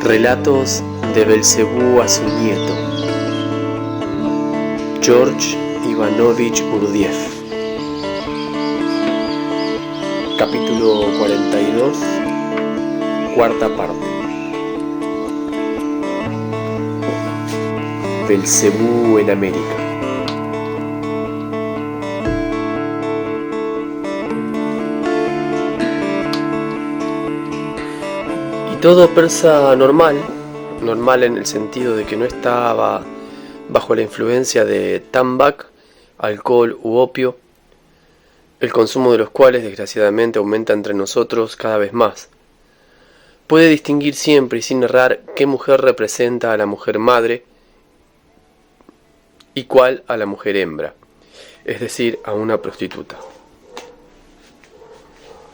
Relatos de Belcebú a su nieto, George Ivanovich Gurdjieff. Capítulo 42, cuarta parte. Belcebú en América. Y todo persa normal en el sentido de que no estaba bajo la influencia de tambak, alcohol u opio, el consumo de los cuales desgraciadamente aumenta entre nosotros cada vez más. Puede distinguir siempre y sin errar qué mujer representa a la mujer madre y cuál a la mujer hembra, es decir, a una prostituta.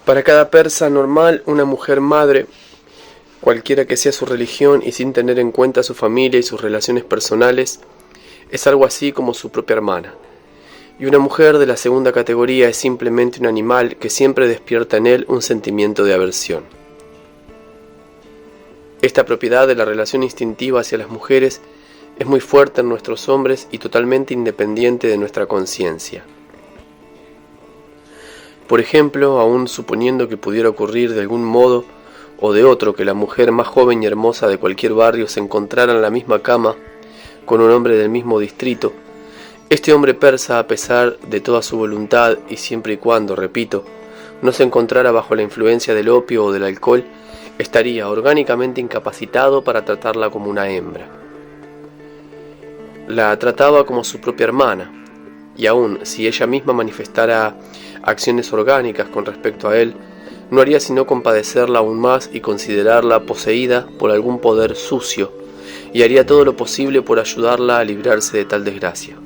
Para cada persa normal, una mujer madre, cualquiera que sea su religión y sin tener en cuenta su familia y sus relaciones personales, es algo así como su propia hermana. Y una mujer de la segunda categoría es simplemente un animal que siempre despierta en él un sentimiento de aversión. Esta propiedad de la relación instintiva hacia las mujeres es muy fuerte en nuestros hombres y totalmente independiente de nuestra conciencia. Por ejemplo, aun suponiendo que pudiera ocurrir de algún modo o de otro que la mujer más joven y hermosa de cualquier barrio se encontrara en la misma cama con un hombre del mismo distrito, este hombre persa, a pesar de toda su voluntad y siempre y cuando, repito, no se encontrara bajo la influencia del opio o del alcohol, estaría orgánicamente incapacitado para tratarla como una hembra. La trataba como su propia hermana, y aun si ella misma manifestara acciones orgánicas con respecto a él, no haría sino compadecerla aún más y considerarla poseída por algún poder sucio, y haría todo lo posible por ayudarla a librarse de tal desgracia.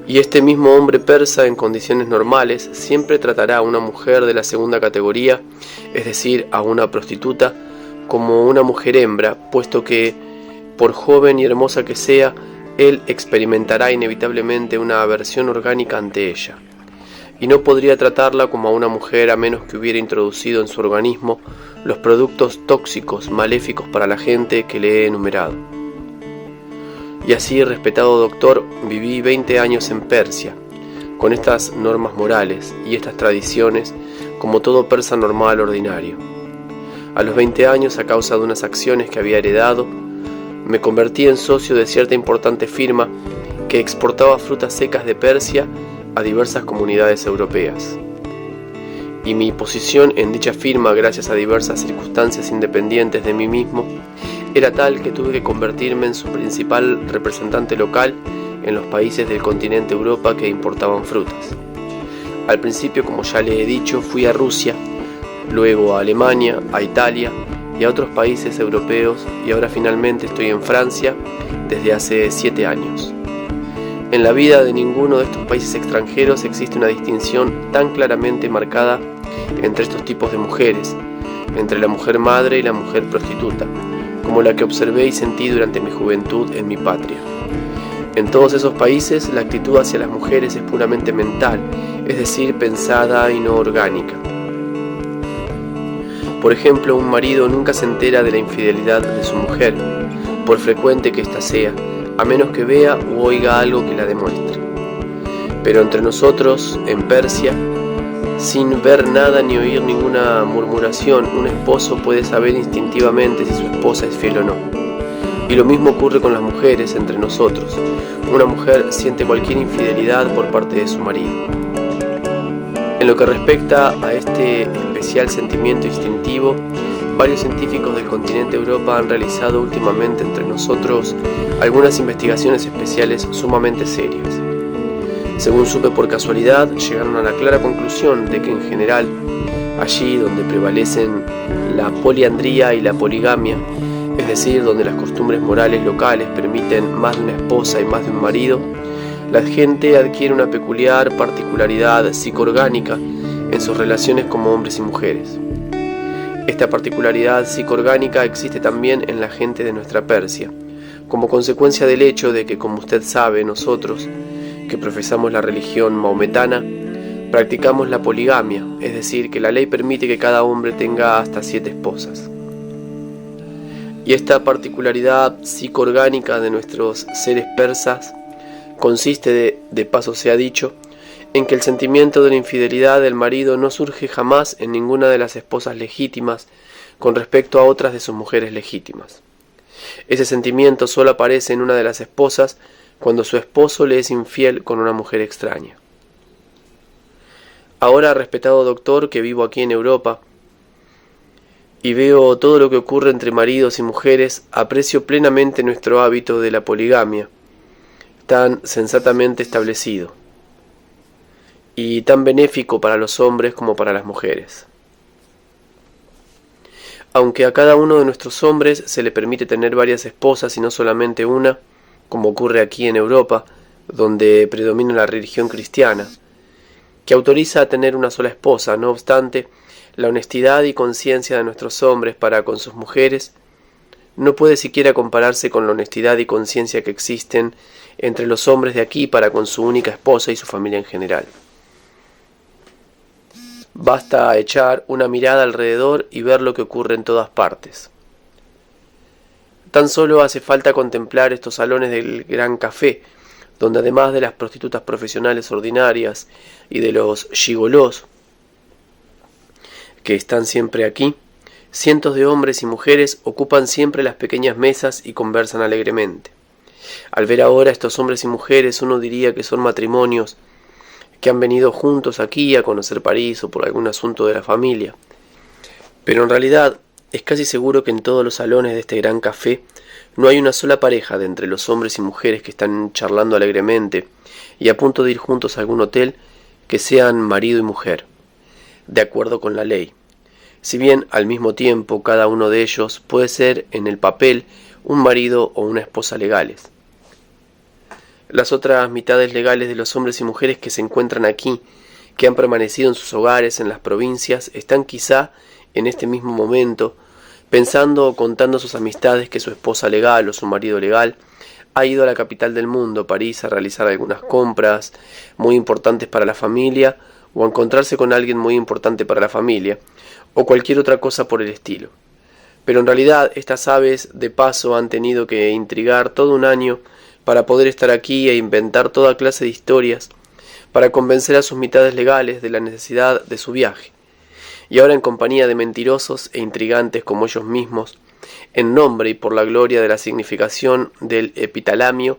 Y este mismo hombre persa, en condiciones normales, siempre tratará a una mujer de la segunda categoría, es decir, a una prostituta, como una mujer hembra, puesto que, por joven y hermosa que sea, él experimentará inevitablemente una aversión orgánica ante ella, y no podría tratarla como a una mujer a menos que hubiera introducido en su organismo los productos tóxicos maléficos para la gente que le he enumerado. Y así, respetado doctor, viví 20 años en Persia, con estas normas morales y estas tradiciones, como todo persa normal ordinario. A los 20 años, a causa de unas acciones que había heredado, me convertí en socio de cierta importante firma que exportaba frutas secas de Persia a diversas comunidades europeas. Y mi posición en dicha firma, gracias a diversas circunstancias independientes de mí mismo, era tal que tuve que convertirme en su principal representante local en los países del continente Europa que importaban frutas. Al principio, como ya le he dicho, fui a Rusia, luego a Alemania, a Italia y a otros países europeos, y ahora finalmente estoy en Francia desde hace 7 años. En la vida de ninguno de estos países extranjeros existe una distinción tan claramente marcada entre estos tipos de mujeres, entre la mujer madre y la mujer prostituta, como la que observé y sentí durante mi juventud en mi patria. En todos esos países la actitud hacia las mujeres es puramente mental, es decir, pensada y no orgánica. Por ejemplo, un marido nunca se entera de la infidelidad de su mujer, por frecuente que ésta sea, a menos que vea u oiga algo que la demuestre. Pero entre nosotros, en Persia, sin ver nada ni oír ninguna murmuración, un esposo puede saber instintivamente si su esposa es fiel o no. Y lo mismo ocurre con las mujeres entre nosotros. Una mujer siente cualquier infidelidad por parte de su marido. En lo que respecta a este especial sentimiento instintivo, varios científicos del continente Europa han realizado últimamente entre nosotros algunas investigaciones especiales sumamente serias. Según supe por casualidad, llegaron a la clara conclusión de que en general, allí donde prevalecen la poliandría y la poligamia, es decir, donde las costumbres morales locales permiten más de una esposa y más de un marido, la gente adquiere una peculiar particularidad psicoorgánica en sus relaciones como hombres y mujeres. Esta particularidad psicoorgánica existe también en la gente de nuestra Persia, como consecuencia del hecho de que, como usted sabe, nosotros, que profesamos la religión maometana, practicamos la poligamia, es decir, que la ley permite que cada hombre tenga hasta 7 esposas. Y esta particularidad psicoorgánica de nuestros seres persas consiste, de paso sea dicho, en que el sentimiento de la infidelidad del marido no surge jamás en ninguna de las esposas legítimas con respecto a otras de sus mujeres legítimas. Ese sentimiento solo aparece en una de las esposas cuando su esposo le es infiel con una mujer extraña. Ahora, respetado doctor, que vivo aquí en Europa y veo todo lo que ocurre entre maridos y mujeres, aprecio plenamente nuestro hábito de la poligamia, tan sensatamente establecido y tan benéfico para los hombres como para las mujeres. Aunque a cada uno de nuestros hombres se le permite tener varias esposas y no solamente una, como ocurre aquí en Europa, donde predomina la religión cristiana, que autoriza a tener una sola esposa, no obstante, la honestidad y conciencia de nuestros hombres para con sus mujeres no puede siquiera compararse con la honestidad y conciencia que existen entre los hombres de aquí para con su única esposa y su familia en general. Basta echar una mirada alrededor y ver lo que ocurre en todas partes. Tan solo hace falta contemplar estos salones del Gran Café, donde además de las prostitutas profesionales ordinarias y de los gigolós que están siempre aquí, cientos de hombres y mujeres ocupan siempre las pequeñas mesas y conversan alegremente. Al ver ahora a estos hombres y mujeres, uno diría que son matrimonios que han venido juntos aquí a conocer París o por algún asunto de la familia. Pero en realidad es casi seguro que en todos los salones de este gran café no hay una sola pareja de entre los hombres y mujeres que están charlando alegremente y a punto de ir juntos a algún hotel que sean marido y mujer, de acuerdo con la ley. Si bien al mismo tiempo cada uno de ellos puede ser en el papel un marido o una esposa legales. Las otras mitades legales de los hombres y mujeres que se encuentran aquí, que han permanecido en sus hogares en las provincias, están quizá en este mismo momento pensando o contando a sus amistades que su esposa legal o su marido legal ha ido a la capital del mundo, París, a realizar algunas compras muy importantes para la familia o a encontrarse con alguien muy importante para la familia o cualquier otra cosa por el estilo. Pero en realidad estas aves de paso han tenido que intrigar todo un año para poder estar aquí e inventar toda clase de historias para convencer a sus mitades legales de la necesidad de su viaje. Y ahora en compañía de mentirosos e intrigantes como ellos mismos, en nombre y por la gloria de la significación del epitalamio,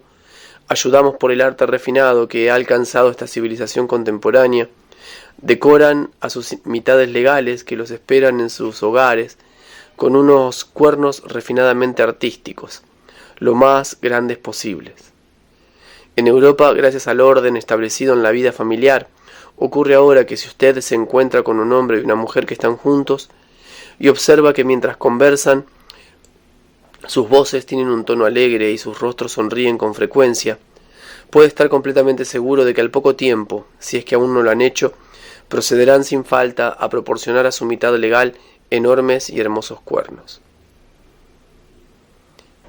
ayudamos por el arte refinado que ha alcanzado esta civilización contemporánea, decoran a sus mitades legales que los esperan en sus hogares con unos cuernos refinadamente artísticos, lo más grandes posibles. En Europa, gracias al orden establecido en la vida familiar, ocurre ahora que si usted se encuentra con un hombre y una mujer que están juntos y observa que mientras conversan sus voces tienen un tono alegre y sus rostros sonríen con frecuencia, puede estar completamente seguro de que al poco tiempo, si es que aún no lo han hecho, procederán sin falta a proporcionar a su mitad legal enormes y hermosos cuernos.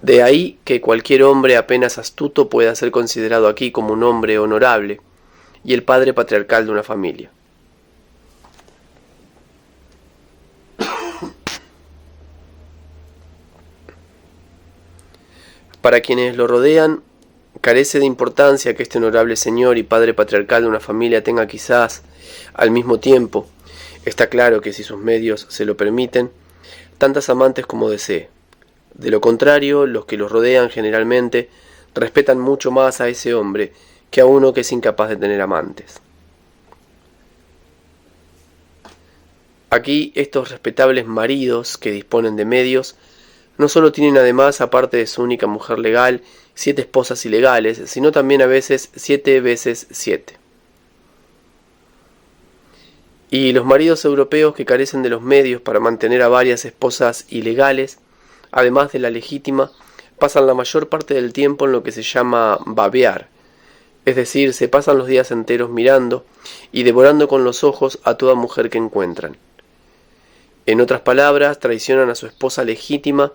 De ahí que cualquier hombre apenas astuto pueda ser considerado aquí como un hombre honorable y el padre patriarcal de una familia. Para quienes lo rodean, carece de importancia que este honorable señor y padre patriarcal de una familia tenga quizás, al mismo tiempo, está claro que si sus medios se lo permiten, tantas amantes como desee. De lo contrario, los que los rodean generalmente respetan mucho más a ese hombre que a uno que es incapaz de tener amantes. Aquí estos respetables maridos que disponen de medios no solo tienen además, aparte de su única mujer legal, 7 esposas ilegales, sino también a veces 7 veces 7. Y los maridos europeos que carecen de los medios para mantener a varias esposas ilegales, además de la legítima, pasan la mayor parte del tiempo en lo que se llama babear, es decir, se pasan los días enteros mirando y devorando con los ojos a toda mujer que encuentran. En otras palabras, traicionan a su esposa legítima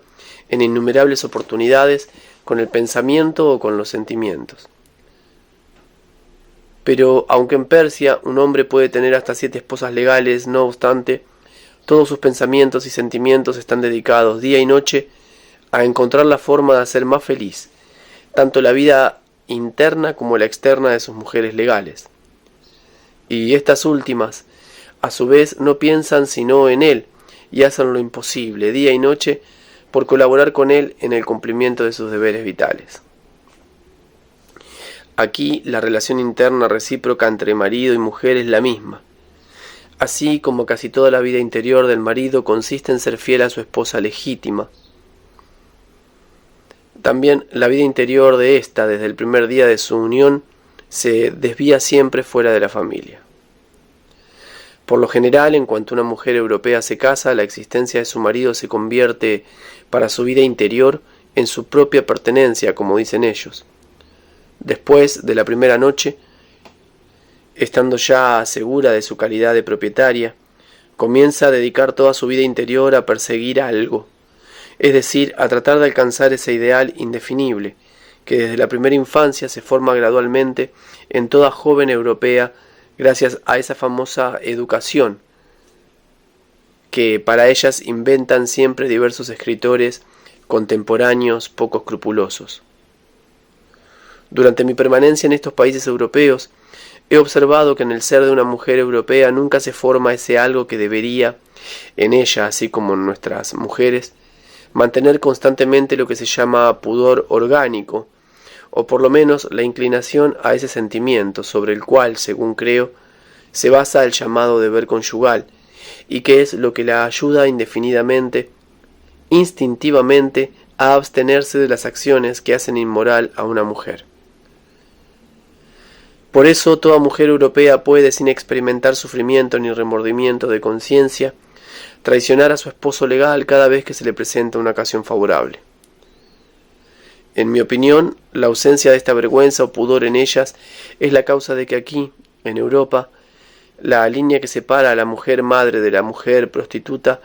en innumerables oportunidades con el pensamiento o con los sentimientos. Pero aunque en Persia un hombre puede tener hasta 7 esposas legales, no obstante, todos sus pensamientos y sentimientos están dedicados día y noche a encontrar la forma de hacer más feliz tanto la vida interna como la externa de sus mujeres legales. Y estas últimas, a su vez, no piensan sino en él y hacen lo imposible, día y noche, por colaborar con él en el cumplimiento de sus deberes vitales. Aquí la relación interna recíproca entre marido y mujer es la misma, así como casi toda la vida interior del marido consiste en ser fiel a su esposa legítima. También la vida interior de ésta, desde el primer día de su unión, se desvía siempre fuera de la familia. Por lo general, en cuanto una mujer europea se casa, la existencia de su marido se convierte para su vida interior en su propia pertenencia, como dicen ellos. Después de la primera noche, estando ya segura de su calidad de propietaria, comienza a dedicar toda su vida interior a perseguir algo, es decir, a tratar de alcanzar ese ideal indefinible, que desde la primera infancia se forma gradualmente en toda joven europea gracias a esa famosa educación que para ellas inventan siempre diversos escritores contemporáneos poco escrupulosos. Durante mi permanencia en estos países europeos, he observado que en el ser de una mujer europea nunca se forma ese algo que debería, en ella, así como en nuestras mujeres, mantener constantemente lo que se llama pudor orgánico, o por lo menos la inclinación a ese sentimiento sobre el cual, según creo, se basa el llamado deber conyugal, y que es lo que la ayuda indefinidamente, instintivamente, a abstenerse de las acciones que hacen inmoral a una mujer. Por eso toda mujer europea puede, sin experimentar sufrimiento ni remordimiento de conciencia, traicionar a su esposo legal cada vez que se le presenta una ocasión favorable. En mi opinión, la ausencia de esta vergüenza o pudor en ellas es la causa de que aquí, en Europa, la línea que separa a la mujer madre de la mujer prostituta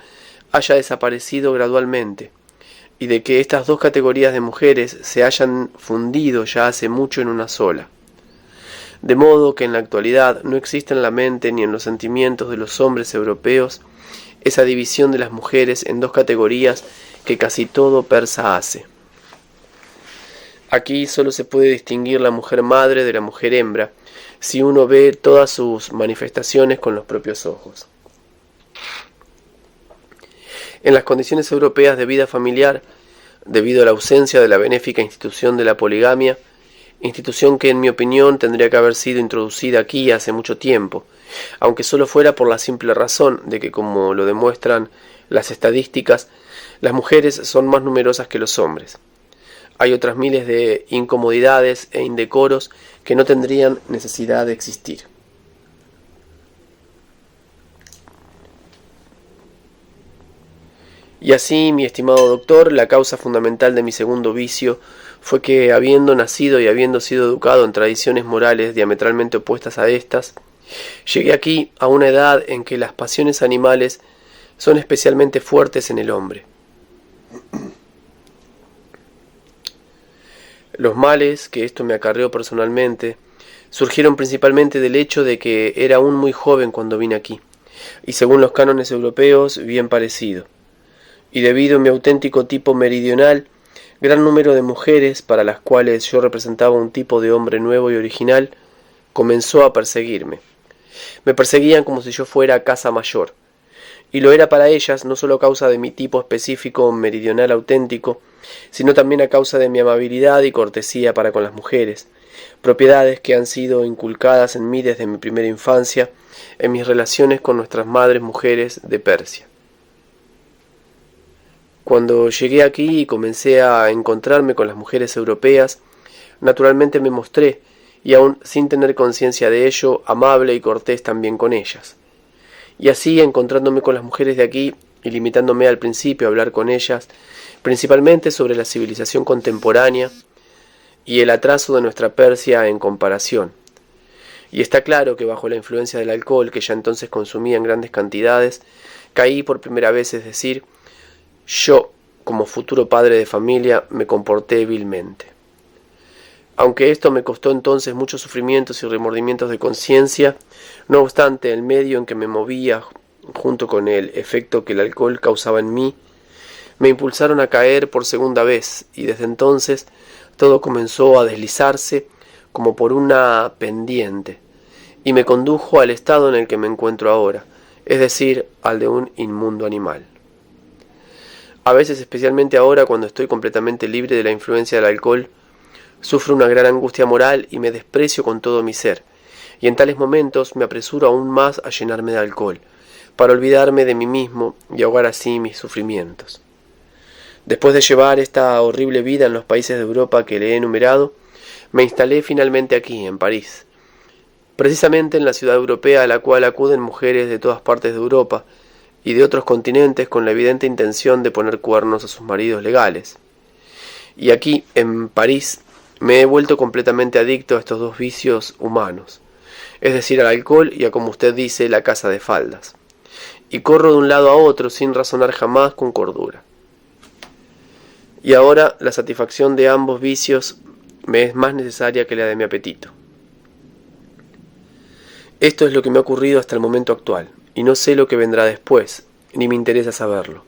haya desaparecido gradualmente, y de que estas dos categorías de mujeres se hayan fundido ya hace mucho en una sola. De modo que en la actualidad no existe en la mente ni en los sentimientos de los hombres europeos esa división de las mujeres en dos categorías que casi todo persa hace. Aquí solo se puede distinguir la mujer madre de la mujer hembra, si uno ve todas sus manifestaciones con los propios ojos. En las condiciones europeas de vida familiar, debido a la ausencia de la benéfica institución de la poligamia, institución que en mi opinión tendría que haber sido introducida aquí hace mucho tiempo, aunque solo fuera por la simple razón de que, como lo demuestran las estadísticas, las mujeres son más numerosas que los hombres. Hay otras miles de incomodidades e indecoros que no tendrían necesidad de existir. Y así, mi estimado doctor, la causa fundamental de mi segundo vicio fue que, habiendo nacido y habiendo sido educado en tradiciones morales diametralmente opuestas a estas, llegué aquí a una edad en que las pasiones animales son especialmente fuertes en el hombre. Los males que esto me acarreó personalmente surgieron principalmente del hecho de que era aún muy joven cuando vine aquí, y según los cánones europeos, bien parecido. Y debido a mi auténtico tipo meridional, gran número de mujeres, para las cuales yo representaba un tipo de hombre nuevo y original, comenzó a perseguirme. Me perseguían como si yo fuera casa mayor, y lo era para ellas no solo a causa de mi tipo específico meridional auténtico, sino también a causa de mi amabilidad y cortesía para con las mujeres, propiedades que han sido inculcadas en mí desde mi primera infancia en mis relaciones con nuestras madres mujeres de Persia. Cuando llegué aquí y comencé a encontrarme con las mujeres europeas, naturalmente me mostré, y aún sin tener conciencia de ello, amable y cortés también con ellas. Y así, encontrándome con las mujeres de aquí y limitándome al principio a hablar con ellas, principalmente sobre la civilización contemporánea y el atraso de nuestra Persia en comparación. Y está claro que bajo la influencia del alcohol, que ya entonces consumía en grandes cantidades, caí por primera vez, es decir, yo, como futuro padre de familia, me comporté vilmente. Aunque esto me costó entonces muchos sufrimientos y remordimientos de conciencia, no obstante, el medio en que me movía, junto con el efecto que el alcohol causaba en mí, me impulsaron a caer por segunda vez, y desde entonces todo comenzó a deslizarse como por una pendiente, y me condujo al estado en el que me encuentro ahora, es decir, al de un inmundo animal. A veces, especialmente ahora, cuando estoy completamente libre de la influencia del alcohol, sufro una gran angustia moral y me desprecio con todo mi ser, y en tales momentos me apresuro aún más a llenarme de alcohol, para olvidarme de mí mismo y ahogar así mis sufrimientos. Después de llevar esta horrible vida en los países de Europa que le he enumerado, me instalé finalmente aquí, en París, precisamente en la ciudad europea a la cual acuden mujeres de todas partes de Europa y de otros continentes con la evidente intención de poner cuernos a sus maridos legales. Y aquí, en París, me he vuelto completamente adicto a estos dos vicios humanos, es decir, al alcohol y a, como usted dice, la casa de faldas, y corro de un lado a otro sin razonar jamás con cordura. Y ahora la satisfacción de ambos vicios me es más necesaria que la de mi apetito. Esto es lo que me ha ocurrido hasta el momento actual, y no sé lo que vendrá después, ni me interesa saberlo.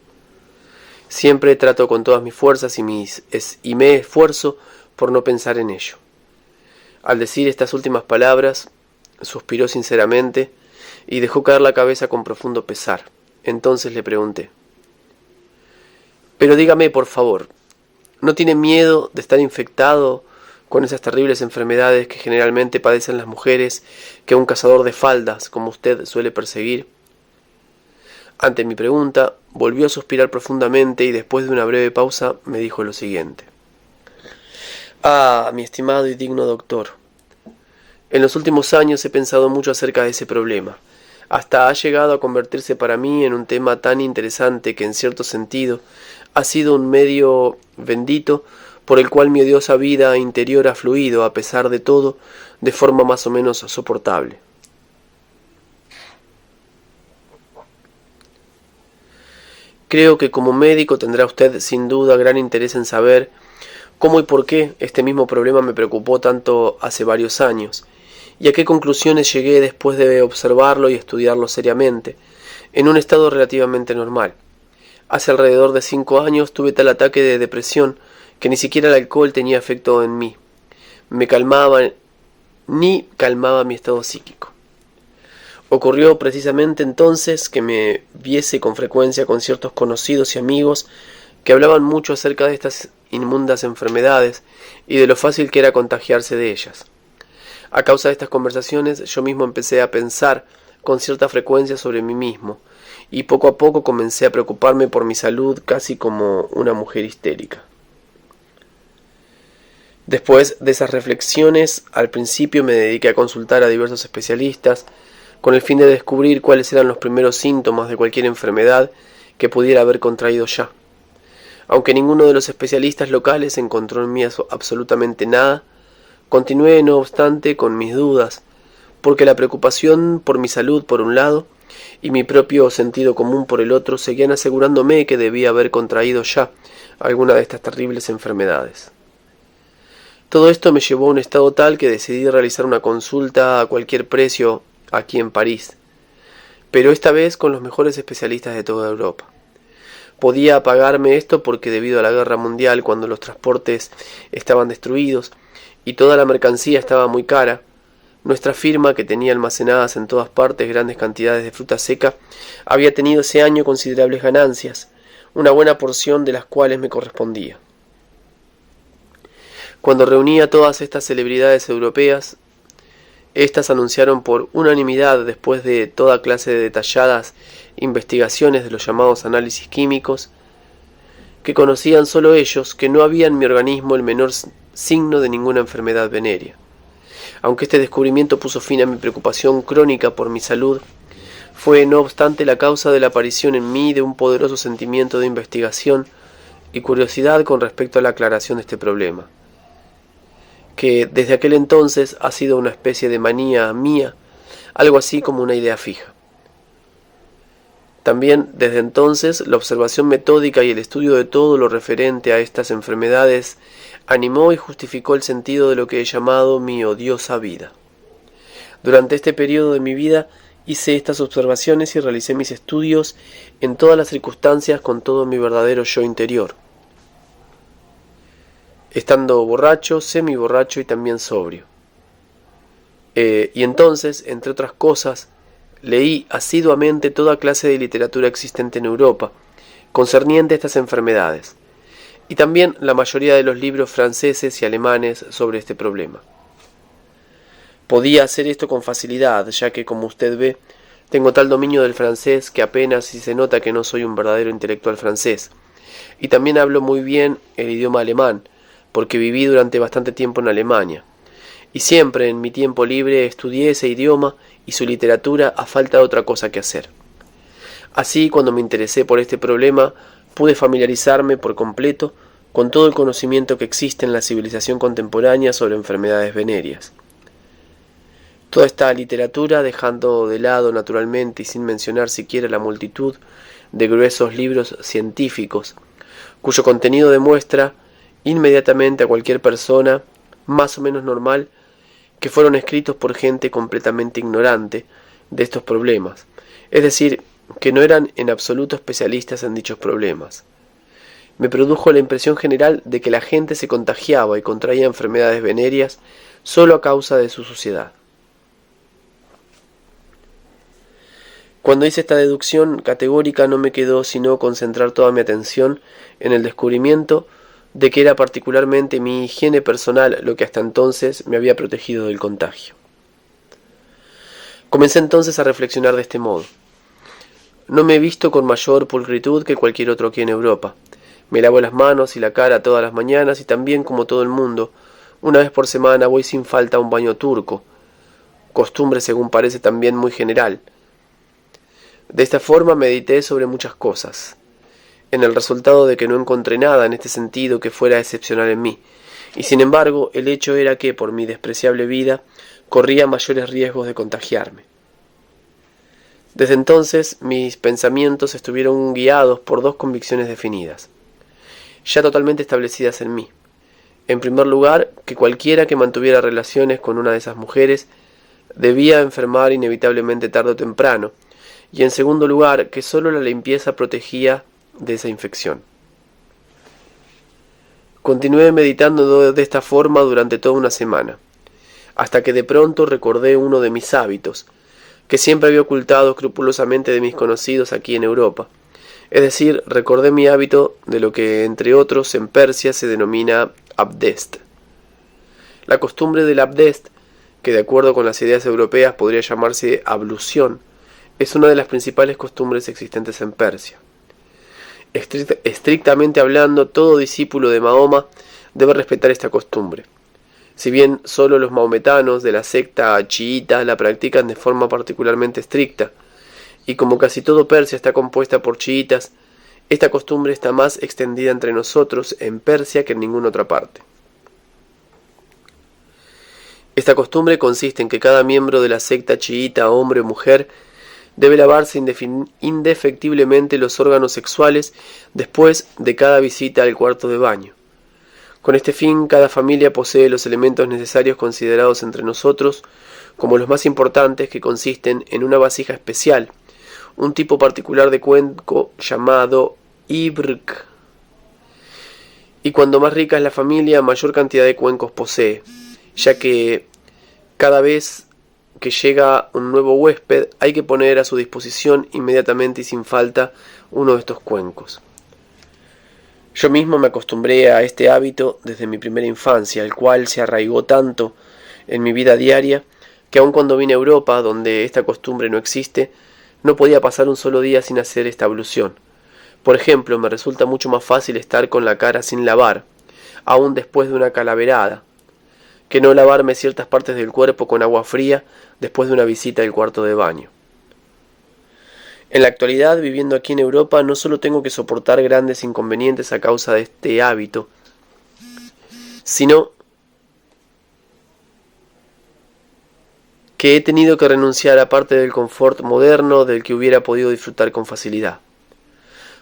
Siempre trato con todas mis fuerzas y me esfuerzo por no pensar en ello. Al decir estas últimas palabras, suspiró sinceramente y dejó caer la cabeza con profundo pesar. Entonces le pregunté: «Pero dígame, por favor, ¿no tiene miedo de estar infectado con esas terribles enfermedades que generalmente padecen las mujeres que un cazador de faldas como usted suele perseguir?» Ante mi pregunta, volvió a suspirar profundamente y después de una breve pausa me dijo lo siguiente: «Ah, mi estimado y digno doctor, en los últimos años he pensado mucho acerca de ese problema. Hasta ha llegado a convertirse para mí en un tema tan interesante que en cierto sentido ha sido un medio bendito por el cual mi odiosa vida interior ha fluido, a pesar de todo, de forma más o menos soportable. Creo que como médico tendrá usted sin duda gran interés en saber cómo y por qué este mismo problema me preocupó tanto hace varios años, y a qué conclusiones llegué después de observarlo y estudiarlo seriamente, en un estado relativamente normal. Hace alrededor de 5 años tuve tal ataque de depresión que ni siquiera el alcohol tenía efecto en mí. Ni calmaba mi estado psíquico. Ocurrió precisamente entonces que me viese con frecuencia con ciertos conocidos y amigos que hablaban mucho acerca de estas inmundas enfermedades y de lo fácil que era contagiarse de ellas. A causa de estas conversaciones yo mismo empecé a pensar con cierta frecuencia sobre mí mismo, y poco a poco comencé a preocuparme por mi salud casi como una mujer histérica. Después de esas reflexiones, al principio me dediqué a consultar a diversos especialistas con el fin de descubrir cuáles eran los primeros síntomas de cualquier enfermedad que pudiera haber contraído ya. Aunque ninguno de los especialistas locales encontró en mí absolutamente nada, continué no obstante con mis dudas, porque la preocupación por mi salud por un lado y mi propio sentido común por el otro seguían asegurándome que debía haber contraído ya alguna de estas terribles enfermedades. Todo esto me llevó a un estado tal que decidí realizar una consulta a cualquier precio aquí en París, pero esta vez con los mejores especialistas de toda Europa. Podía pagarme esto porque debido a la guerra mundial, cuando los transportes estaban destruidos y toda la mercancía estaba muy cara, nuestra firma, que tenía almacenadas en todas partes grandes cantidades de fruta seca, había tenido ese año considerables ganancias, una buena porción de las cuales me correspondía. Cuando reuní a todas estas celebridades europeas, éstas anunciaron por unanimidad, después de toda clase de detalladas investigaciones de los llamados análisis químicos, que conocían solo ellos que no había en mi organismo el menor signo de ninguna enfermedad venérea. Aunque este descubrimiento puso fin a mi preocupación crónica por mi salud, fue no obstante la causa de la aparición en mí de un poderoso sentimiento de investigación y curiosidad con respecto a la aclaración de este problema, que desde aquel entonces ha sido una especie de manía mía, algo así como una idea fija. También desde entonces la observación metódica y el estudio de todo lo referente a estas enfermedades animó y justificó el sentido de lo que he llamado mi odiosa vida. Durante este periodo de mi vida hice estas observaciones y realicé mis estudios en todas las circunstancias con todo mi verdadero yo interior, estando borracho, semi-borracho y también sobrio. Y entonces, entre otras cosas, leí asiduamente toda clase de literatura existente en Europa, concerniente a estas enfermedades, y también la mayoría de los libros franceses y alemanes sobre este problema. Podía hacer esto con facilidad, ya que, como usted ve, tengo tal dominio del francés que apenas si se nota que no soy un verdadero intelectual francés, y también hablo muy bien el idioma alemán, porque viví durante bastante tiempo en Alemania, y siempre en mi tiempo libre estudié ese idioma y su literatura a falta de otra cosa que hacer. Así, cuando me interesé por este problema, pude familiarizarme por completo con todo el conocimiento que existe en la civilización contemporánea sobre enfermedades venéreas. Toda esta literatura, dejando de lado naturalmente y sin mencionar siquiera la multitud de gruesos libros científicos, cuyo contenido demuestra inmediatamente a cualquier persona, más o menos normal, que fueron escritos por gente completamente ignorante de estos problemas, es decir, que no eran en absoluto especialistas en dichos problemas. Me produjo la impresión general de que la gente se contagiaba y contraía enfermedades venéreas solo a causa de su suciedad. Cuando hice esta deducción categórica no me quedó sino concentrar toda mi atención en el descubrimiento de que era particularmente mi higiene personal lo que hasta entonces me había protegido del contagio. Comencé entonces a reflexionar de este modo. No me he visto con mayor pulcritud que cualquier otro aquí en Europa. Me lavo las manos y la cara todas las mañanas y también, como todo el mundo, una vez por semana voy sin falta a un baño turco, costumbre según parece también muy general. De esta forma medité sobre muchas cosas, en el resultado de que no encontré nada en este sentido que fuera excepcional en mí, y sin embargo el hecho era que, por mi despreciable vida, corría mayores riesgos de contagiarme. Desde entonces mis pensamientos estuvieron guiados por dos convicciones definidas, ya totalmente establecidas en mí. En primer lugar, que cualquiera que mantuviera relaciones con una de esas mujeres debía enfermar inevitablemente tarde o temprano, y en segundo lugar, que sólo la limpieza protegía de esa infección. Continué meditando de esta forma durante toda una semana, hasta que de pronto recordé uno de mis hábitos, que siempre había ocultado escrupulosamente de mis conocidos aquí en Europa. Es decir, recordé mi hábito de lo que, entre otros, en Persia se denomina abdest. La costumbre del abdest, que de acuerdo con las ideas europeas podría llamarse ablución, es una de las principales costumbres existentes en Persia. Estrictamente hablando, todo discípulo de Mahoma debe respetar esta costumbre. Si bien solo los mahometanos de la secta chiita la practican de forma particularmente estricta, y como casi todo Persia está compuesta por chiitas, esta costumbre está más extendida entre nosotros en Persia que en ninguna otra parte. Esta costumbre consiste en que cada miembro de la secta chiita, hombre o mujer, debe lavarse indefectiblemente los órganos sexuales después de cada visita al cuarto de baño. Con este fin, cada familia posee los elementos necesarios considerados entre nosotros como los más importantes, que consisten en una vasija especial, un tipo particular de cuenco llamado ibrk, y cuando más rica es la familia, mayor cantidad de cuencos posee, ya que cada vez que llega un nuevo huésped hay que poner a su disposición inmediatamente y sin falta uno de estos cuencos. Yo mismo me acostumbré a este hábito desde mi primera infancia, el cual se arraigó tanto en mi vida diaria que aun cuando vine a Europa, donde esta costumbre no existe, no podía pasar un solo día sin hacer esta ablución. Por ejemplo, me resulta mucho más fácil estar con la cara sin lavar, aun después de una calaverada, que no lavarme ciertas partes del cuerpo con agua fría después de una visita al cuarto de baño. En la actualidad, viviendo aquí en Europa, no solo tengo que soportar grandes inconvenientes a causa de este hábito, sino que he tenido que renunciar a parte del confort moderno del que hubiera podido disfrutar con facilidad.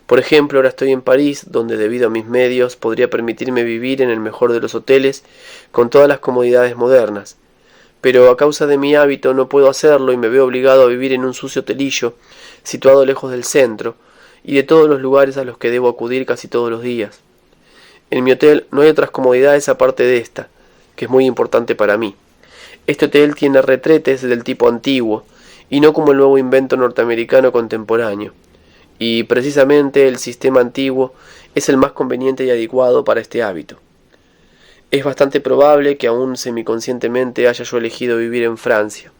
Por ejemplo, ahora estoy en París, donde debido a mis medios podría permitirme vivir en el mejor de los hoteles con todas las comodidades modernas, pero a causa de mi hábito no puedo hacerlo y me veo obligado a vivir en un sucio hotelillo situado lejos del centro y de todos los lugares a los que debo acudir casi todos los días. En mi hotel no hay otras comodidades aparte de esta, que es muy importante para mí. Este hotel tiene retretes del tipo antiguo, y no como el nuevo invento norteamericano contemporáneo, y precisamente el sistema antiguo es el más conveniente y adecuado para este hábito. Es bastante probable que aún semiconscientemente haya yo elegido vivir en Francia,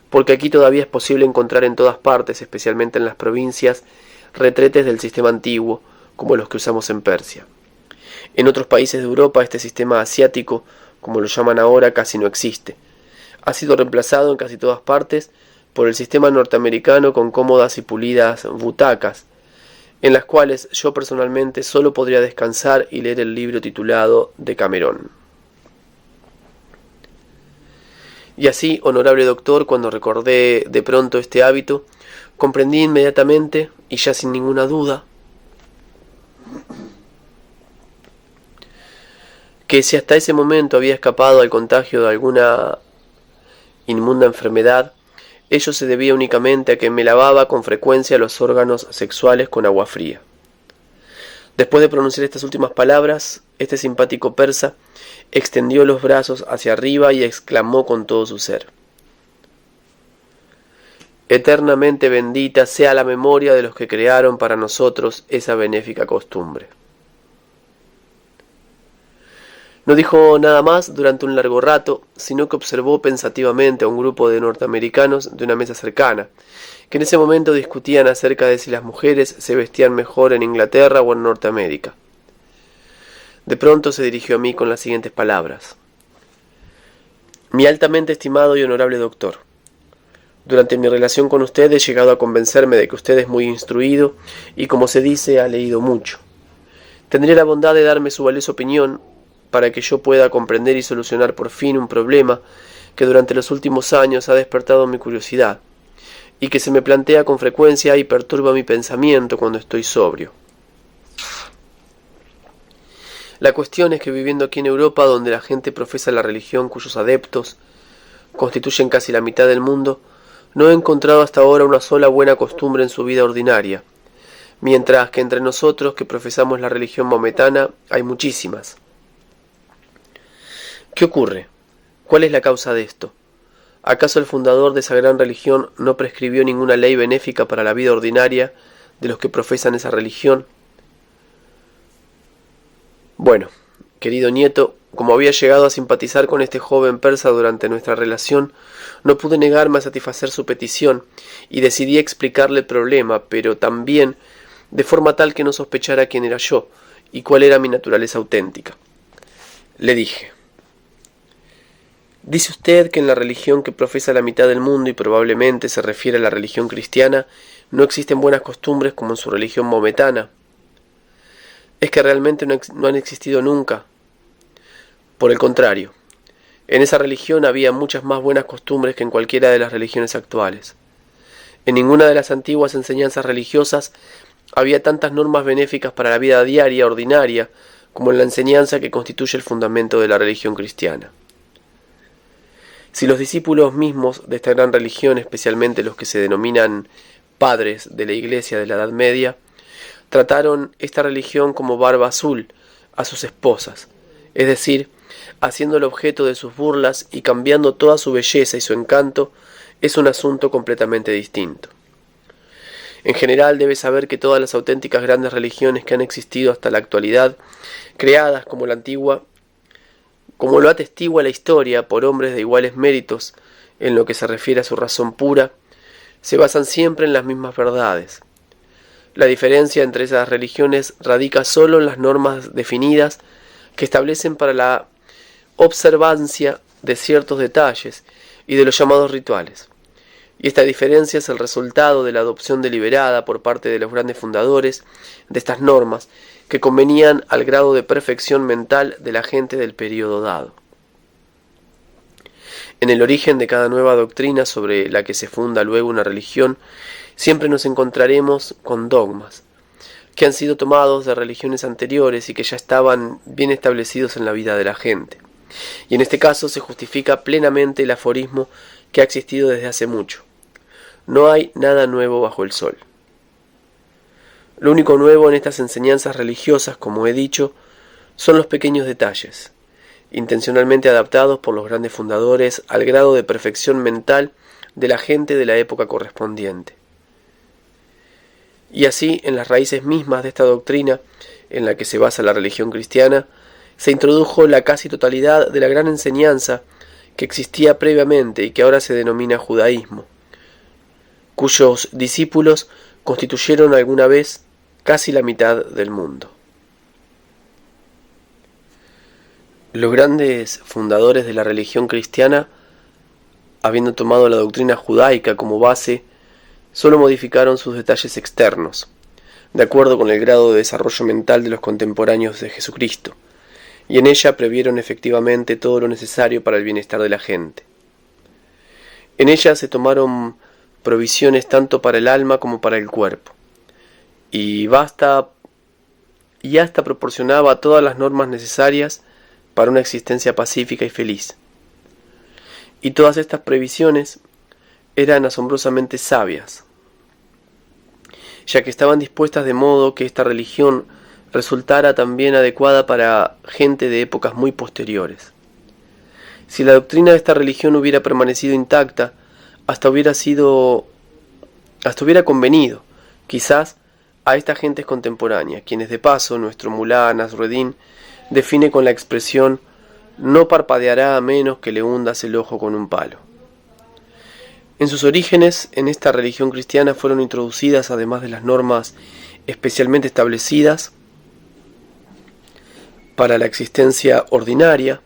porque aquí todavía es posible encontrar en todas partes, especialmente en las provincias, retretes del sistema antiguo, como los que usamos en Persia. En otros países de Europa este sistema asiático, como lo llaman ahora, casi no existe. Ha sido reemplazado en casi todas partes por el sistema norteamericano con cómodas y pulidas butacas, en las cuales yo personalmente solo podría descansar y leer el libro titulado Decamerón. Y así, honorable doctor, cuando recordé de pronto este hábito, comprendí inmediatamente, y ya sin ninguna duda, que si hasta ese momento había escapado al contagio de alguna inmunda enfermedad, ello se debía únicamente a que me lavaba con frecuencia los órganos sexuales con agua fría. Después de pronunciar estas últimas palabras, este simpático persa extendió los brazos hacia arriba y exclamó con todo su ser: Eternamente bendita sea la memoria de los que crearon para nosotros esa benéfica costumbre. No dijo nada más durante un largo rato, sino que observó pensativamente a un grupo de norteamericanos de una mesa cercana, que en ese momento discutían acerca de si las mujeres se vestían mejor en Inglaterra o en Norteamérica. De pronto se dirigió a mí con las siguientes palabras: Mi altamente estimado y honorable doctor, durante mi relación con usted he llegado a convencerme de que usted es muy instruido y, como se dice, ha leído mucho. Tendría la bondad de darme su valiosa opinión para que yo pueda comprender y solucionar por fin un problema que durante los últimos años ha despertado mi curiosidad y que se me plantea con frecuencia y perturba mi pensamiento cuando estoy sobrio. La cuestión es que viviendo aquí en Europa, donde la gente profesa la religión cuyos adeptos constituyen casi la mitad del mundo, no he encontrado hasta ahora una sola buena costumbre en su vida ordinaria, mientras que entre nosotros que profesamos la religión maometana hay muchísimas. ¿Qué ocurre? ¿Cuál es la causa de esto? ¿Acaso el fundador de esa gran religión no prescribió ninguna ley benéfica para la vida ordinaria de los que profesan esa religión? Bueno, querido nieto, como había llegado a simpatizar con este joven persa durante nuestra relación, no pude negarme a satisfacer su petición y decidí explicarle el problema, pero también de forma tal que no sospechara quién era yo y cuál era mi naturaleza auténtica. Le dije: Dice usted que en la religión que profesa la mitad del mundo, y probablemente se refiere a la religión cristiana, no existen buenas costumbres como en su religión maometana. Es que realmente no han existido nunca. Por el contrario, en esa religión había muchas más buenas costumbres que en cualquiera de las religiones actuales. En ninguna de las antiguas enseñanzas religiosas había tantas normas benéficas para la vida diaria ordinaria como en la enseñanza que constituye el fundamento de la religión cristiana. Si los discípulos mismos de esta gran religión, especialmente los que se denominan padres de la Iglesia de la Edad Media, trataron esta religión como barba azul a sus esposas, es decir, haciéndolo objeto de sus burlas y cambiando toda su belleza y su encanto, es un asunto completamente distinto. En general debes saber que todas las auténticas grandes religiones que han existido hasta la actualidad, creadas como la antigua, como lo atestigua la historia por hombres de iguales méritos en lo que se refiere a su razón pura, se basan siempre en las mismas verdades. La diferencia entre esas religiones radica solo en las normas definidas que establecen para la observancia de ciertos detalles y de los llamados rituales. Y esta diferencia es el resultado de la adopción deliberada por parte de los grandes fundadores de estas normas que convenían al grado de perfección mental de la gente del período dado. En el origen de cada nueva doctrina sobre la que se funda luego una religión, siempre nos encontraremos con dogmas que han sido tomados de religiones anteriores y que ya estaban bien establecidos en la vida de la gente. Y en este caso se justifica plenamente el aforismo que ha existido desde hace mucho. No hay nada nuevo bajo el sol. Lo único nuevo en estas enseñanzas religiosas, como he dicho, son los pequeños detalles, intencionalmente adaptados por los grandes fundadores al grado de perfección mental de la gente de la época correspondiente. Y así, en las raíces mismas de esta doctrina, en la que se basa la religión cristiana, se introdujo la casi totalidad de la gran enseñanza que existía previamente y que ahora se denomina judaísmo, cuyos discípulos constituyeron alguna vez casi la mitad del mundo. Los grandes fundadores de la religión cristiana, habiendo tomado la doctrina judaica como base, solo modificaron sus detalles externos, de acuerdo con el grado de desarrollo mental de los contemporáneos de Jesucristo, y en ella previeron efectivamente todo lo necesario para el bienestar de la gente. En ella se tomaron provisiones tanto para el alma como para el cuerpo, y hasta proporcionaba todas las normas necesarias para una existencia pacífica y feliz. Y todas estas previsiones eran asombrosamente sabias, ya que estaban dispuestas de modo que esta religión resultara también adecuada para gente de épocas muy posteriores. Si la doctrina de esta religión hubiera permanecido intacta, hasta hubiera convenido, quizás, a estas gentes contemporáneas, quienes de paso nuestro Mulá Nasruddin define con la expresión «no parpadeará a menos que le hundas el ojo con un palo». En sus orígenes, en esta religión cristiana fueron introducidas, además de las normas especialmente establecidas para la existencia ordinaria,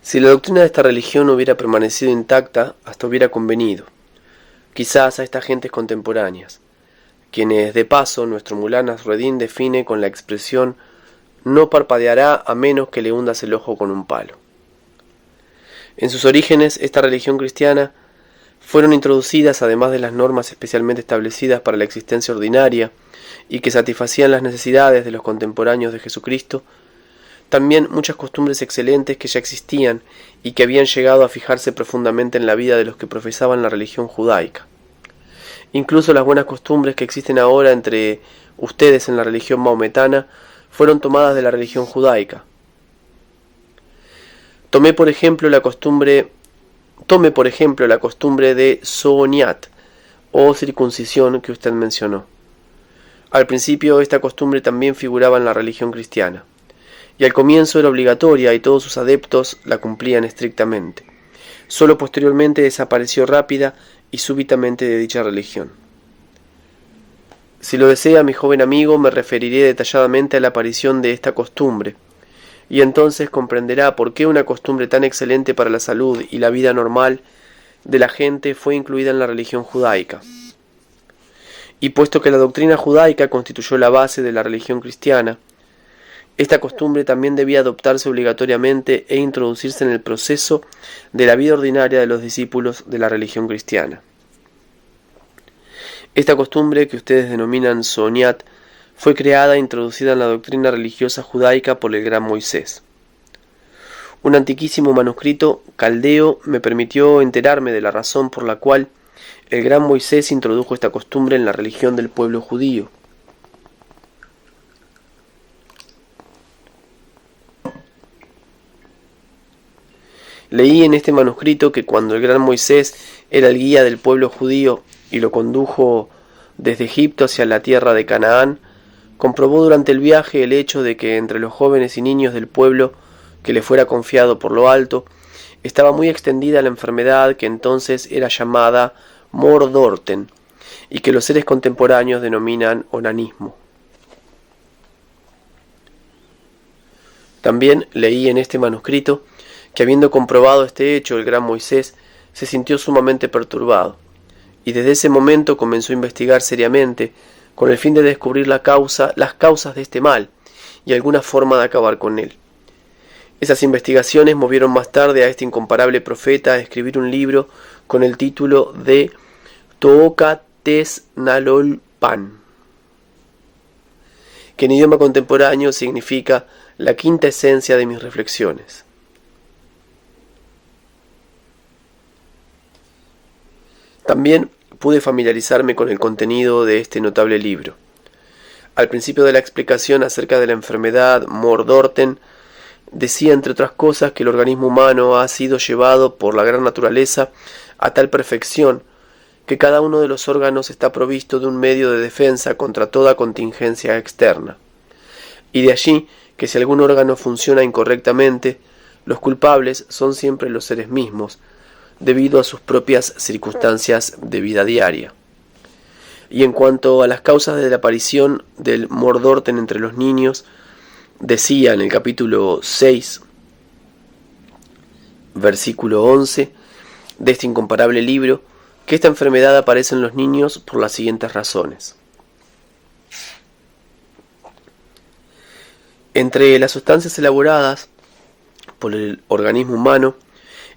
si la doctrina de esta religión hubiera permanecido intacta, hasta hubiera convenido, quizás a estas gentes contemporáneas, quienes de paso nuestro Mulá Nasruddin define con la expresión «no parpadeará a menos que le hundas el ojo con un palo». En sus orígenes, esta religión cristiana fueron introducidas, además de las normas especialmente establecidas para la existencia ordinaria y que satisfacían las necesidades de los contemporáneos de Jesucristo, también muchas costumbres excelentes que ya existían y que habían llegado a fijarse profundamente en la vida de los que profesaban la religión judaica. Incluso las buenas costumbres que existen ahora entre ustedes en la religión maometana fueron tomadas de la religión judaica. Tome por ejemplo la costumbre de Sooniat o circuncisión que usted mencionó. Al principio esta costumbre también figuraba en la religión cristiana, y al comienzo era obligatoria y todos sus adeptos la cumplían estrictamente. Solo posteriormente desapareció rápida y súbitamente de dicha religión. Si lo desea, mi joven amigo, me referiré detalladamente a la aparición de esta costumbre, y entonces comprenderá por qué una costumbre tan excelente para la salud y la vida normal de la gente fue incluida en la religión judaica. Y puesto que la doctrina judaica constituyó la base de la religión cristiana, esta costumbre también debía adoptarse obligatoriamente e introducirse en el proceso de la vida ordinaria de los discípulos de la religión cristiana. Esta costumbre, que ustedes denominan Sooniat, fue creada e introducida en la doctrina religiosa judaica por el gran Moisés. Un antiquísimo manuscrito caldeo me permitió enterarme de la razón por la cual el gran Moisés introdujo esta costumbre en la religión del pueblo judío. Leí en este manuscrito que cuando el gran Moisés era el guía del pueblo judío y lo condujo desde Egipto hacia la tierra de Canaán, comprobó durante el viaje el hecho de que entre los jóvenes y niños del pueblo que le fuera confiado por lo alto, estaba muy extendida la enfermedad que entonces era llamada Mordorten y que los seres contemporáneos denominan onanismo. También leí en este manuscrito que habiendo comprobado este hecho el gran Moisés se sintió sumamente perturbado, y desde ese momento comenzó a investigar seriamente con el fin de descubrir las causas de este mal y alguna forma de acabar con él. Esas investigaciones movieron más tarde a este incomparable profeta a escribir un libro con el título de Tooka Tes Nalolpan, que en idioma contemporáneo significa la quinta esencia de mis reflexiones. También pude familiarizarme con el contenido de este notable libro. Al principio de la explicación acerca de la enfermedad Mordorten, decía entre otras cosas que el organismo humano ha sido llevado por la gran naturaleza a tal perfección que cada uno de los órganos está provisto de un medio de defensa contra toda contingencia externa. Y de allí que si algún órgano funciona incorrectamente, los culpables son siempre los seres mismos, debido a sus propias circunstancias de vida diaria. Y en cuanto a las causas de la aparición del Mordorten entre los niños, decía en el capítulo 6, versículo 11, de este incomparable libro, que esta enfermedad aparece en los niños por las siguientes razones. Entre las sustancias elaboradas por el organismo humano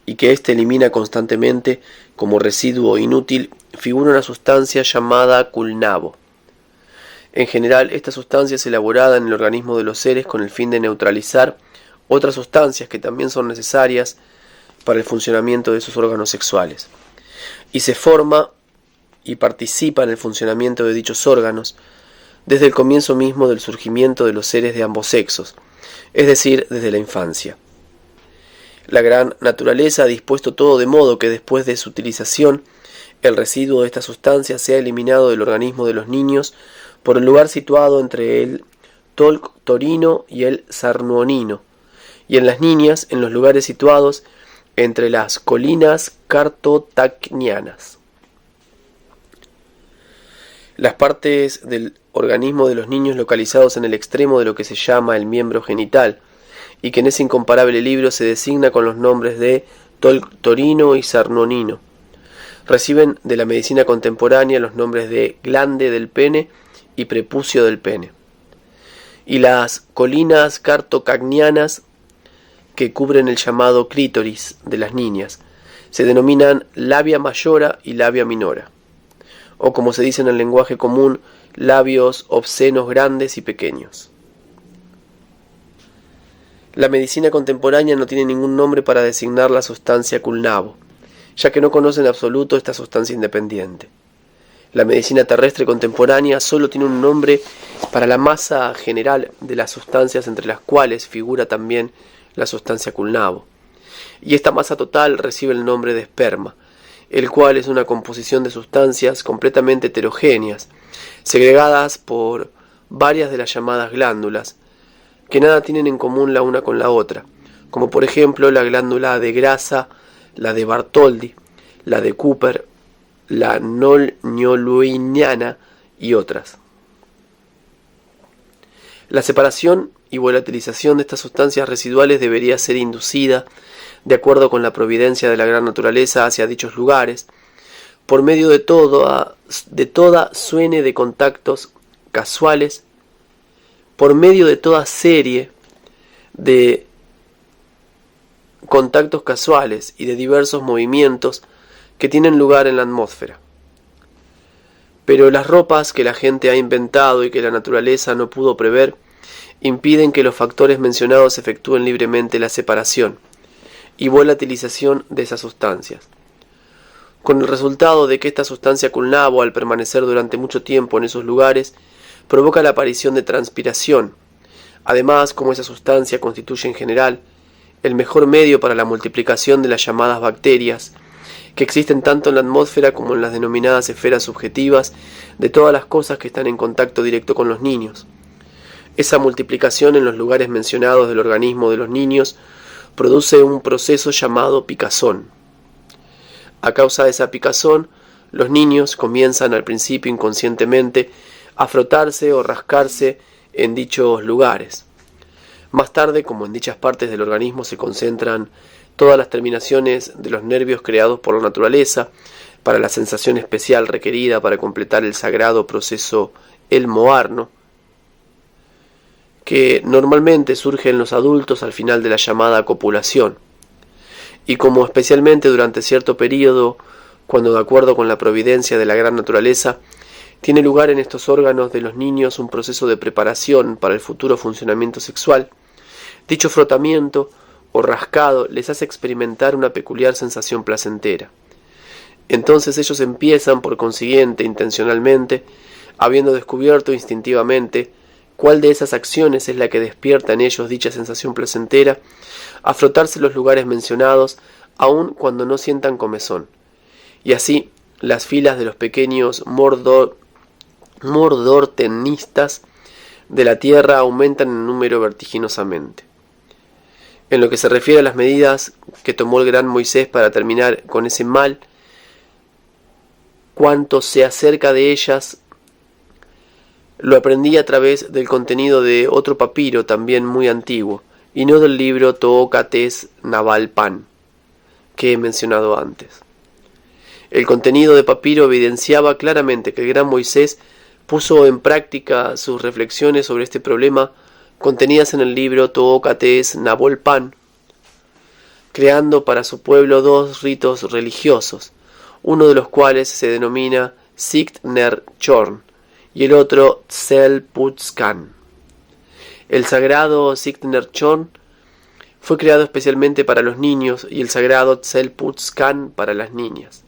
y que éste elimina constantemente como residuo inútil, figura una sustancia llamada culnabo. En general, esta sustancia es elaborada en el organismo de los seres con el fin de neutralizar otras sustancias que también son necesarias para el funcionamiento de sus órganos sexuales, y se forma y participa en el funcionamiento de dichos órganos desde el comienzo mismo del surgimiento de los seres de ambos sexos, es decir, desde la infancia. La gran naturaleza ha dispuesto todo de modo que después de su utilización, el residuo de esta sustancia sea eliminado del organismo de los niños por el lugar situado entre el tolc-torino y el sarnuonino, y en las niñas en los lugares situados entre las colinas cartotacnianas. Las partes del organismo de los niños localizados en el extremo de lo que se llama el miembro genital, y que en ese incomparable libro se designa con los nombres de tolc-torino y sarnuonino, reciben de la medicina contemporánea los nombres de glande del pene y prepucio del pene. Y las colinas cartocagnianas, que cubren el llamado clítoris de las niñas, se denominan labia mayora y labia minora, o como se dice en el lenguaje común, labios obscenos grandes y pequeños. La medicina contemporánea no tiene ningún nombre para designar la sustancia culnabo, ya que no conoce en absoluto esta sustancia independiente. La medicina terrestre contemporánea solo tiene un nombre para la masa general de las sustancias entre las cuales figura también la sustancia culnabo, y esta masa total recibe el nombre de esperma, el cual es una composición de sustancias completamente heterogéneas, segregadas por varias de las llamadas glándulas, que nada tienen en común la una con la otra, como por ejemplo la glándula de grasa, la de Bartholdi, la de Cooper, la nolnioluiniana y otras. La separación y volatilización de estas sustancias residuales debería ser inducida, de acuerdo con la providencia de la gran naturaleza, hacia dichos lugares, por medio de toda suene de contactos casuales, por medio de toda serie de contactos casuales y de diversos movimientos que tienen lugar en la atmósfera. Pero las ropas que la gente ha inventado y que la naturaleza no pudo prever impiden que los factores mencionados efectúen libremente la separación y volatilización de esas sustancias, con el resultado de que esta sustancia culnabo, al permanecer durante mucho tiempo en esos lugares, provoca la aparición de transpiración. Además, como esa sustancia constituye en general el mejor medio para la multiplicación de las llamadas bacterias, que existen tanto en la atmósfera como en las denominadas esferas subjetivas de todas las cosas que están en contacto directo con los niños. Esa multiplicación en los lugares mencionados del organismo de los niños produce un proceso llamado picazón. A causa de esa picazón, los niños comienzan al principio inconscientemente a frotarse o rascarse en dichos lugares. Más tarde, como en dichas partes del organismo se concentran todas las terminaciones de los nervios creados por la naturaleza para la sensación especial requerida para completar el sagrado proceso el moarno, que normalmente surge en los adultos al final de la llamada copulación, y como especialmente durante cierto período, cuando de acuerdo con la providencia de la gran naturaleza, tiene lugar en estos órganos de los niños un proceso de preparación para el futuro funcionamiento sexual, dicho frotamiento o rascado les hace experimentar una peculiar sensación placentera. Entonces ellos empiezan, por consiguiente, intencionalmente, habiendo descubierto instintivamente cuál de esas acciones es la que despierta en ellos dicha sensación placentera, a frotarse los lugares mencionados, aun cuando no sientan comezón. Y así, las filas de los pequeños mordortenistas de la tierra aumentan en número vertiginosamente. En lo que se refiere a las medidas que tomó el gran Moisés para terminar con ese mal, cuanto se acerca de ellas, lo aprendí a través del contenido de otro papiro también muy antiguo, y no del libro Tookates Navalpan, que he mencionado antes. El contenido de papiro evidenciaba claramente que el gran Moisés puso en práctica sus reflexiones sobre este problema contenidas en el libro Tookates Navalpan, creando para su pueblo dos ritos religiosos, uno de los cuales se denomina Siktner Chorn y el otro Tselputskan. El sagrado Siktner Chorn fue creado especialmente para los niños y el sagrado Tselputskan para las niñas,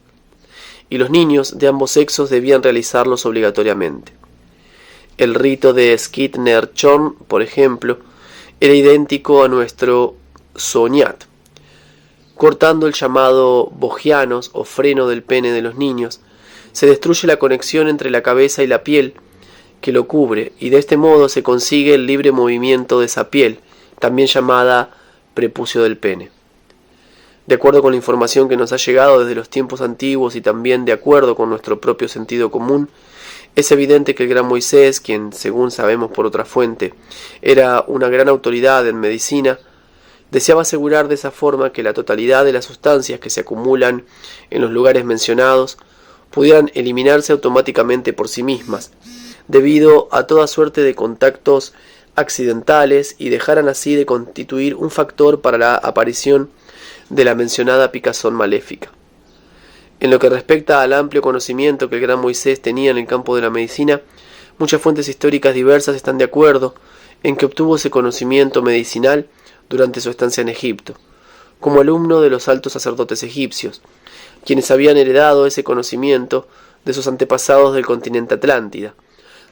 y los niños de ambos sexos debían realizarlos obligatoriamente. El rito de Siktner Chorn, por ejemplo, era idéntico a nuestro Soñat, cortando el llamado bogianos o freno del pene de los niños. Se destruye la conexión entre la cabeza y la piel que lo cubre, y de este modo se consigue el libre movimiento de esa piel, también llamada prepucio del pene. De acuerdo con la información que nos ha llegado desde los tiempos antiguos y también de acuerdo con nuestro propio sentido común, es evidente que el gran Moisés, quien, según sabemos por otra fuente, era una gran autoridad en medicina, deseaba asegurar de esa forma que la totalidad de las sustancias que se acumulan en los lugares mencionados pudieran eliminarse automáticamente por sí mismas, debido a toda suerte de contactos accidentales, y dejaran así de constituir un factor para la aparición de la mencionada picazón maléfica. En lo que respecta al amplio conocimiento que el gran Moisés tenía en el campo de la medicina, muchas fuentes históricas diversas están de acuerdo en que obtuvo ese conocimiento medicinal durante su estancia en Egipto, como alumno de los altos sacerdotes egipcios, quienes habían heredado ese conocimiento de sus antepasados del continente Atlántida,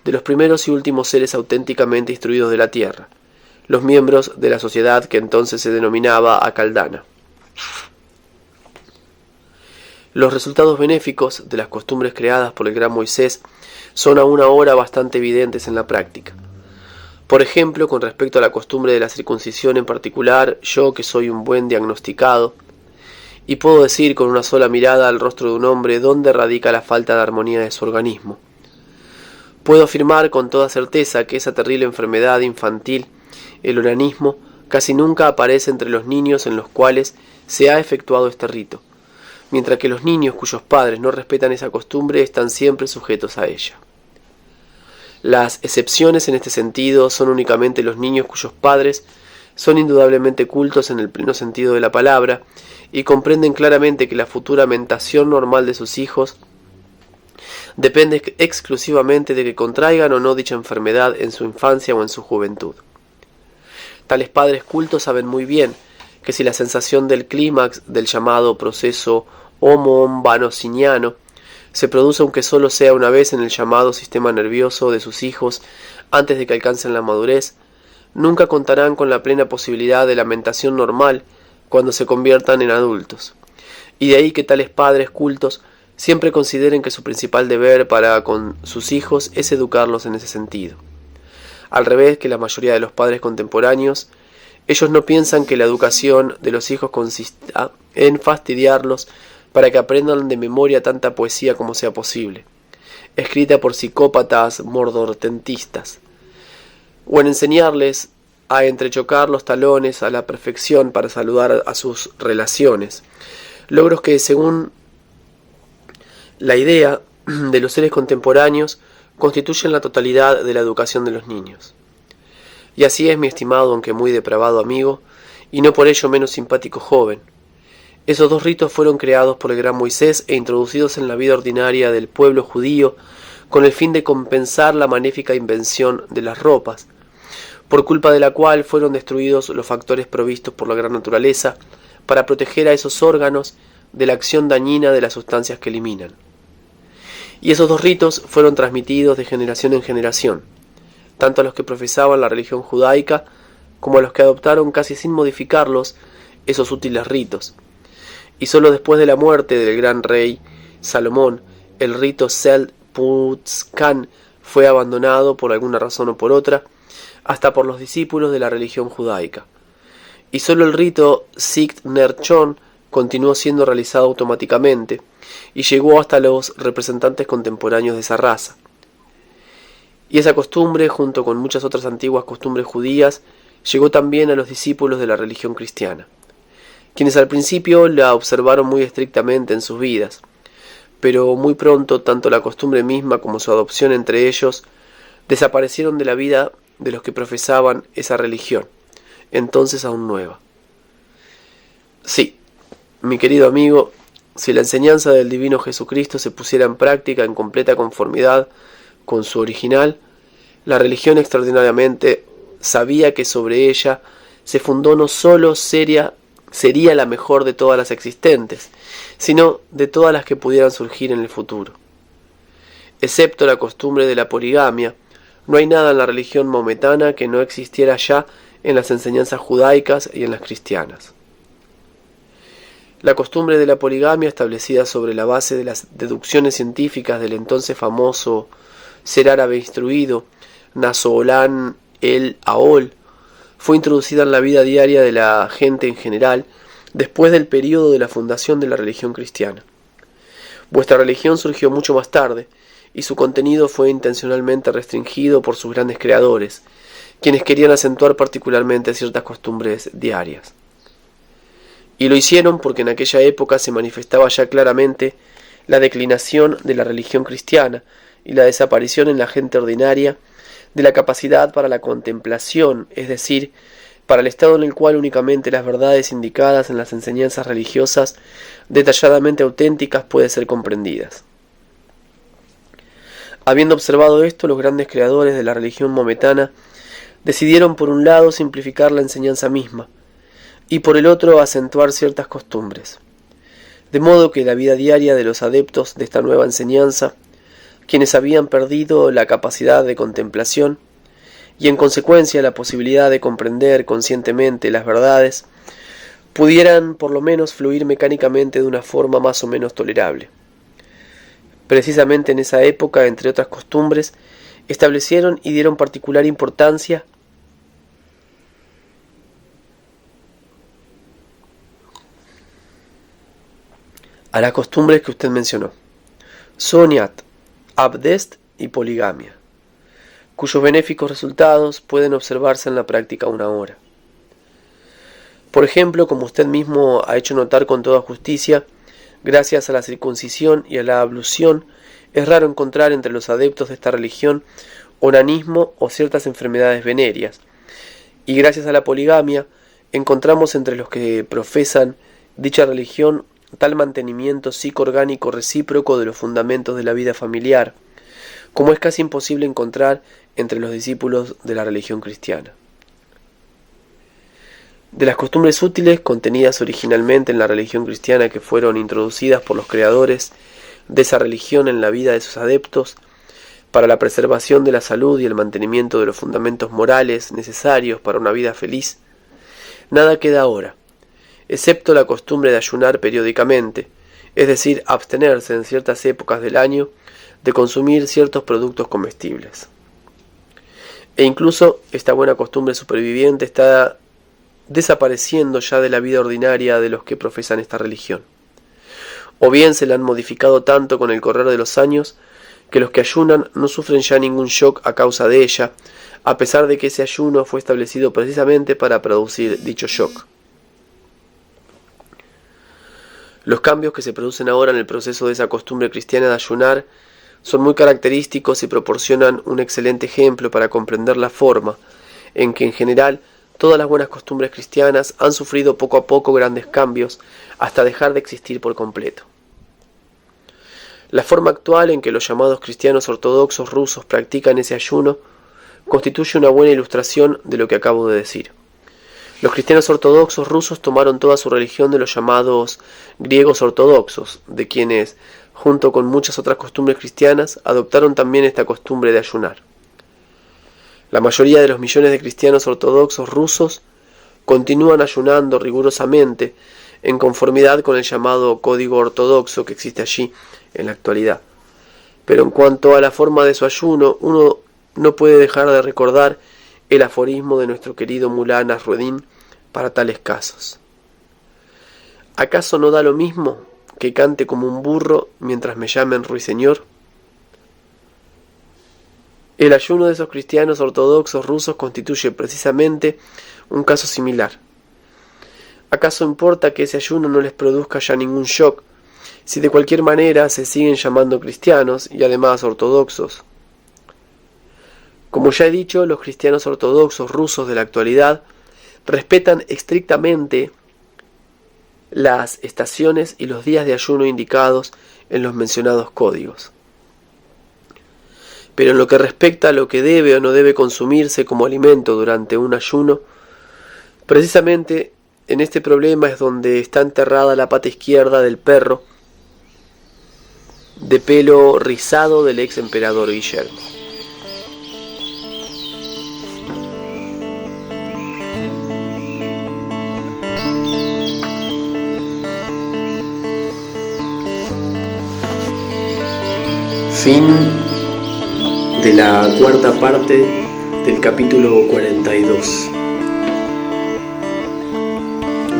de los primeros y últimos seres auténticamente instruidos de la tierra, los miembros de la sociedad que entonces se denominaba Acaldana. Los resultados benéficos de las costumbres creadas por el gran Moisés son aún ahora bastante evidentes en la práctica. Por ejemplo, con respecto a la costumbre de la circuncisión en particular, yo que soy un buen diagnosticado, y puedo decir con una sola mirada al rostro de un hombre dónde radica la falta de armonía de su organismo, puedo afirmar con toda certeza que esa terrible enfermedad infantil, el onanismo, casi nunca aparece entre los niños en los cuales se ha efectuado este rito, mientras que los niños cuyos padres no respetan esa costumbre están siempre sujetos a ella. Las excepciones en este sentido son únicamente los niños cuyos padres son indudablemente cultos en el pleno sentido de la palabra y comprenden claramente que la futura mentación normal de sus hijos depende exclusivamente de que contraigan o no dicha enfermedad en su infancia o en su juventud. Tales padres cultos saben muy bien que si la sensación del clímax del llamado proceso homo-vanociniano se produce aunque solo sea una vez en el llamado sistema nervioso de sus hijos antes de que alcancen la madurez, nunca contarán con la plena posibilidad de la mentación normal cuando se conviertan en adultos. Y de ahí que tales padres cultos siempre consideren que su principal deber para con sus hijos es educarlos en ese sentido. Al revés que la mayoría de los padres contemporáneos, ellos no piensan que la educación de los hijos consista en fastidiarlos para que aprendan de memoria tanta poesía como sea posible, escrita por psicópatas mordortentistas, o en enseñarles a entrechocar los talones a la perfección para saludar a sus relaciones, logros que, según la idea de los seres contemporáneos, constituyen la totalidad de la educación de los niños. Y así es, mi estimado, aunque muy depravado amigo, y no por ello menos simpático joven. Esos dos ritos fueron creados por el gran Moisés e introducidos en la vida ordinaria del pueblo judío con el fin de compensar la maléfica invención de las ropas, por culpa de la cual fueron destruidos los factores provistos por la gran naturaleza para proteger a esos órganos de la acción dañina de las sustancias que eliminan. Y esos dos ritos fueron transmitidos de generación en generación, tanto a los que profesaban la religión judaica como a los que adoptaron casi sin modificarlos esos útiles ritos. Y sólo después de la muerte del gran rey Salomón, el rito Sel-Putzkan fue abandonado por alguna razón o por otra, hasta por los discípulos de la religión judaica. Y sólo el rito Sikt Ner-Chon continuó siendo realizado automáticamente y llegó hasta los representantes contemporáneos de esa raza. Y esa costumbre, junto con muchas otras antiguas costumbres judías, llegó también a los discípulos de la religión cristiana, quienes al principio la observaron muy estrictamente en sus vidas, pero muy pronto tanto la costumbre misma como su adopción entre ellos desaparecieron de la vida de los que profesaban esa religión, entonces aún nueva. Sí, mi querido amigo, si la enseñanza del divino Jesucristo se pusiera en práctica en completa conformidad con su original, la religión extraordinariamente sabía que sobre ella se fundó no sólo sería la mejor de todas las existentes, sino de todas las que pudieran surgir en el futuro. Excepto la costumbre de la poligamia, no hay nada en la religión maometana que no existiera ya en las enseñanzas judaicas y en las cristianas. La costumbre de la poligamia, establecida sobre la base de las deducciones científicas del entonces famoso ser árabe instruido Nasrallah el-Aol, fue introducida en la vida diaria de la gente en general después del período de la fundación de la religión cristiana. Vuestra religión surgió mucho más tarde, y su contenido fue intencionalmente restringido por sus grandes creadores, quienes querían acentuar particularmente ciertas costumbres diarias. Y lo hicieron porque en aquella época se manifestaba ya claramente la declinación de la religión cristiana y la desaparición en la gente ordinaria de la capacidad para la contemplación, es decir, para el estado en el cual únicamente las verdades indicadas en las enseñanzas religiosas detalladamente auténticas pueden ser comprendidas. Habiendo observado esto, los grandes creadores de la religión maometana decidieron por un lado simplificar la enseñanza misma, y por el otro acentuar ciertas costumbres, de modo que la vida diaria de los adeptos de esta nueva enseñanza, quienes habían perdido la capacidad de contemplación y en consecuencia la posibilidad de comprender conscientemente las verdades, pudieran por lo menos fluir mecánicamente de una forma más o menos tolerable. Precisamente en esa época, entre otras costumbres, establecieron y dieron particular importancia a las costumbres que usted mencionó: Soniat, Abdest y poligamia, cuyos benéficos resultados pueden observarse en la práctica aún ahora. Por ejemplo, como usted mismo ha hecho notar con toda justicia, gracias a la circuncisión y a la ablución, es raro encontrar entre los adeptos de esta religión onanismo o ciertas enfermedades venéreas, y gracias a la poligamia encontramos entre los que profesan dicha religión tal mantenimiento psicoorgánico recíproco de los fundamentos de la vida familiar, como es casi imposible encontrar entre los discípulos de la religión cristiana. De las costumbres útiles contenidas originalmente en la religión cristiana que fueron introducidas por los creadores de esa religión en la vida de sus adeptos para la preservación de la salud y el mantenimiento de los fundamentos morales necesarios para una vida feliz, nada queda ahora, excepto la costumbre de ayunar periódicamente, es decir, abstenerse en ciertas épocas del año de consumir ciertos productos comestibles. E incluso esta buena costumbre superviviente está desapareciendo ya de la vida ordinaria de los que profesan esta religión. O bien se la han modificado tanto con el correr de los años que los que ayunan no sufren ya ningún shock a causa de ella, a pesar de que ese ayuno fue establecido precisamente para producir dicho shock. Los cambios que se producen ahora en el proceso de esa costumbre cristiana de ayunar Son muy característicos y proporcionan un excelente ejemplo para comprender la forma en que en general todas las buenas costumbres cristianas han sufrido poco a poco grandes cambios hasta dejar de existir por completo. La forma actual en que los llamados cristianos ortodoxos rusos practican ese ayuno constituye una buena ilustración de lo que acabo de decir. Los cristianos ortodoxos rusos tomaron toda su religión de los llamados griegos ortodoxos, de quienes, junto con muchas otras costumbres cristianas, adoptaron también esta costumbre de ayunar. La mayoría de los millones de cristianos ortodoxos rusos continúan ayunando rigurosamente en conformidad con el llamado código ortodoxo que existe allí en la actualidad. Pero en cuanto a la forma de su ayuno, uno no puede dejar de recordar el aforismo de nuestro querido Mulá Nasruddin para tales casos. ¿Acaso no da lo mismo que cante como un burro mientras me llamen ruiseñor? El ayuno de esos cristianos ortodoxos rusos constituye precisamente un caso similar. ¿Acaso importa que ese ayuno no les produzca ya ningún shock, si de cualquier manera se siguen llamando cristianos y además ortodoxos? Como ya he dicho, los cristianos ortodoxos rusos de la actualidad respetan estrictamente las estaciones y los días de ayuno indicados en los mencionados códigos. Pero en lo que respecta a lo que debe o no debe consumirse como alimento durante un ayuno, precisamente en este problema es donde está enterrada la pata izquierda del perro de pelo rizado del ex emperador Guillermo. Fin de la cuarta parte del capítulo 42.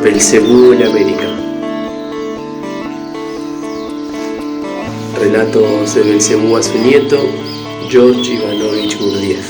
Belcebú en América. Relatos de Belcebú a su nieto, George Ivanovich Gurdjieff.